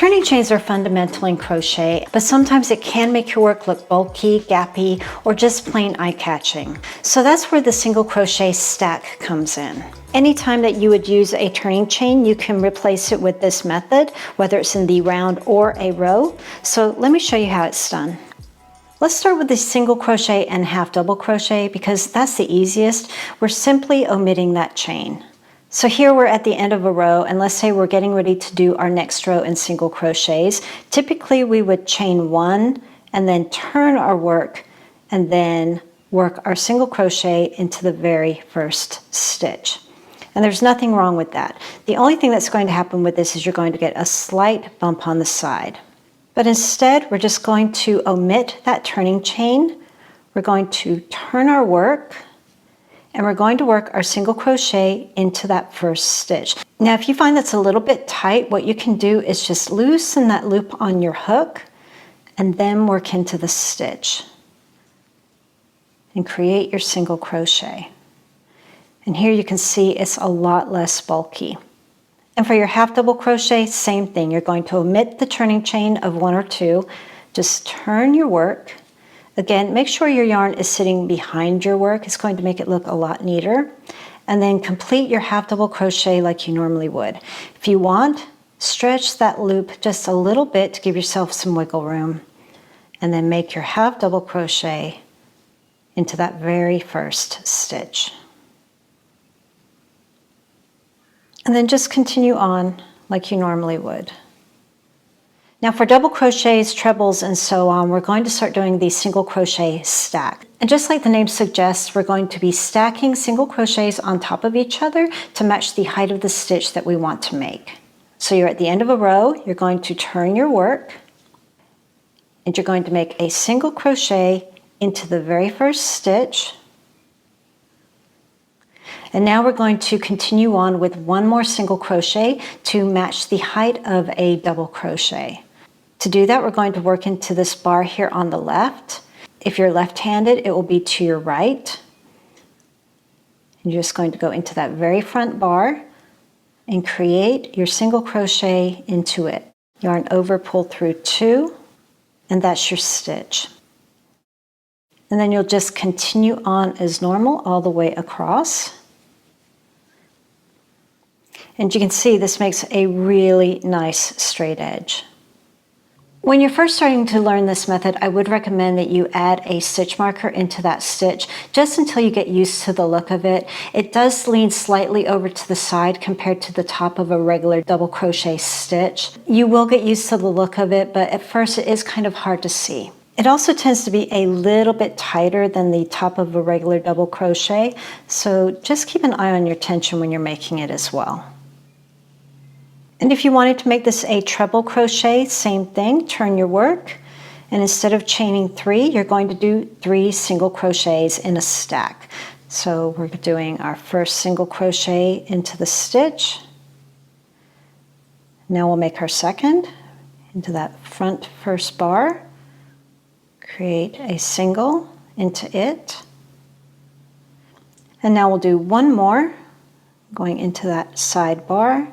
Turning chains are fundamental in crochet, but sometimes it can make your work look bulky, gappy, or just plain eye-catching. So that's where the single crochet stack comes in. Anytime that you would use a turning chain, you can replace it with this method, whether it's in the round or a row. So let me show you how it's done. Let's start with the single crochet and half double crochet because that's the easiest. We're simply omitting that chain. So here we're at the end of a row, and let's say we're getting ready to do our next row in single crochets. Typically we would chain one and then turn our work and then work our single crochet into the very first stitch. And there's nothing wrong with that. The only thing that's going to happen with this is you're going to get a slight bump on the side. But instead, we're just going to omit that turning chain. We're going to turn our work, and we're going to work our single crochet into that first stitch. Now, if you find that's a little bit tight, what you can do is just loosen that loop on your hook and then work into the stitch and create your single crochet. And here you can see it's a lot less bulky. And for your half double crochet, same thing. You're going to omit the turning chain of one or two. Just turn your work. Again, make sure your yarn is sitting behind your work. It's going to make it look a lot neater. And then complete your half double crochet like you normally would. If you want, stretch that loop just a little bit to give yourself some wiggle room. And then make your half double crochet into that very first stitch. And then just continue on like you normally would. Now for double crochets, trebles, and so on, we're going to start doing the single crochet stack. And just like the name suggests, we're going to be stacking single crochets on top of each other to match the height of the stitch that we want to make. So you're at the end of a row, you're going to turn your work, and you're going to make a single crochet into the very first stitch. And now we're going to continue on with one more single crochet to match the height of a double crochet. To do that, we're going to work into this bar here on the left. If you're left-handed, it will be to your right. And you're just going to go into that very front bar and create your single crochet into it. Yarn over, pull through two, and that's your stitch. And then you'll just continue on as normal all the way across. And you can see this makes a really nice straight edge. When you're first starting to learn this method, I would recommend that you add a stitch marker into that stitch just until you get used to the look of it. It does lean slightly over to the side compared to the top of a regular double crochet stitch. You will get used to the look of it, but at first it is kind of hard to see. It also tends to be a little bit tighter than the top of a regular double crochet, so just keep an eye on your tension when you're making it as well. And if you wanted to make this a treble crochet, same thing, turn your work, and instead of chaining three, you're going to do 3 single crochets in a stack. So we're doing our first single crochet into the stitch. Now we'll make our second into that front first bar, create a single into it, and now we'll do one more going into that side bar.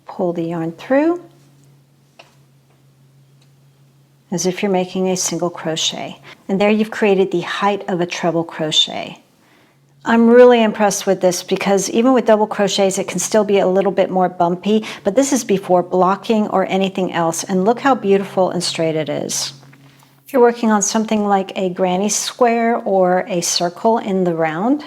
Pull the yarn through as if you're making a single crochet. And there you've created the height of a treble crochet. I'm really impressed with this because even with double crochets, it can still be a little bit more bumpy, but this is before blocking or anything else. And look how beautiful and straight it is. If you're working on something like a granny square or a circle in the round,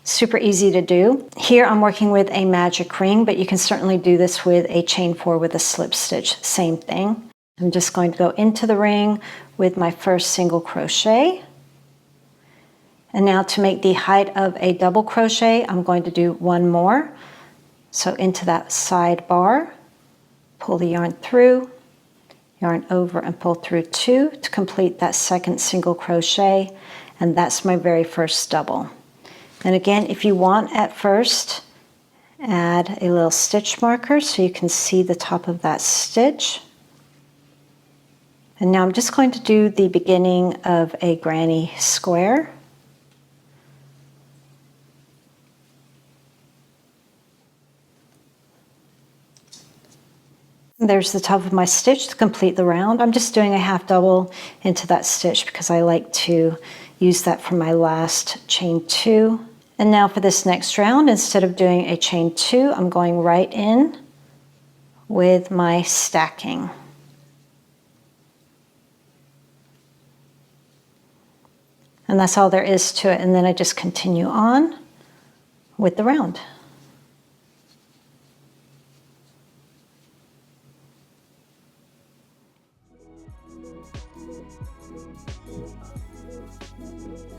super easy to do. Here I'm working with a magic ring, but you can certainly do this with a chain 4 with a slip stitch, same thing. I'm just going to go into the ring with my first single crochet. And now to make the height of a double crochet, I'm going to do one more. So into that side bar, pull the yarn through, yarn over and pull through 2 to complete that second single crochet. And that's my very first double. And again, if you want at first, add a little stitch marker so you can see the top of that stitch. And now I'm just going to do the beginning of a granny square. There's the top of my stitch to complete the round. I'm just doing a half double into that stitch because I like to use that for my last chain 2. And now for this next round, instead of doing a chain 2, I'm going right in with my stacking. And that's all there is to it. And then I just continue on with the round.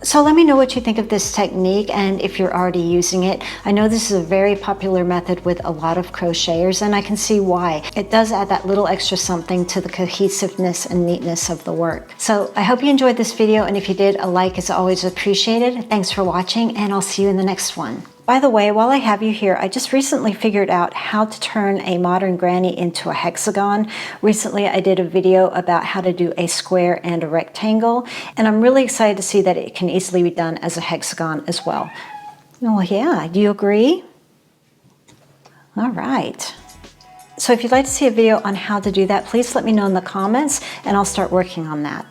So let me know what you think of this technique and if you're already using it. I know this is a very popular method with a lot of crocheters, and I can see why. It does add that little extra something to the cohesiveness and neatness of the work. So I hope you enjoyed this video, and if you did, a like is always appreciated. Thanks for watching, and I'll see you in the next one. By the way, while I have you here, I just recently figured out how to turn a modern granny into a hexagon. Recently, I did a video about how to do a square and a rectangle, and I'm really excited to see that it can easily be done as a hexagon as well. Oh yeah, do you agree? All right. So if you'd like to see a video on how to do that, please let me know in the comments, and I'll start working on that.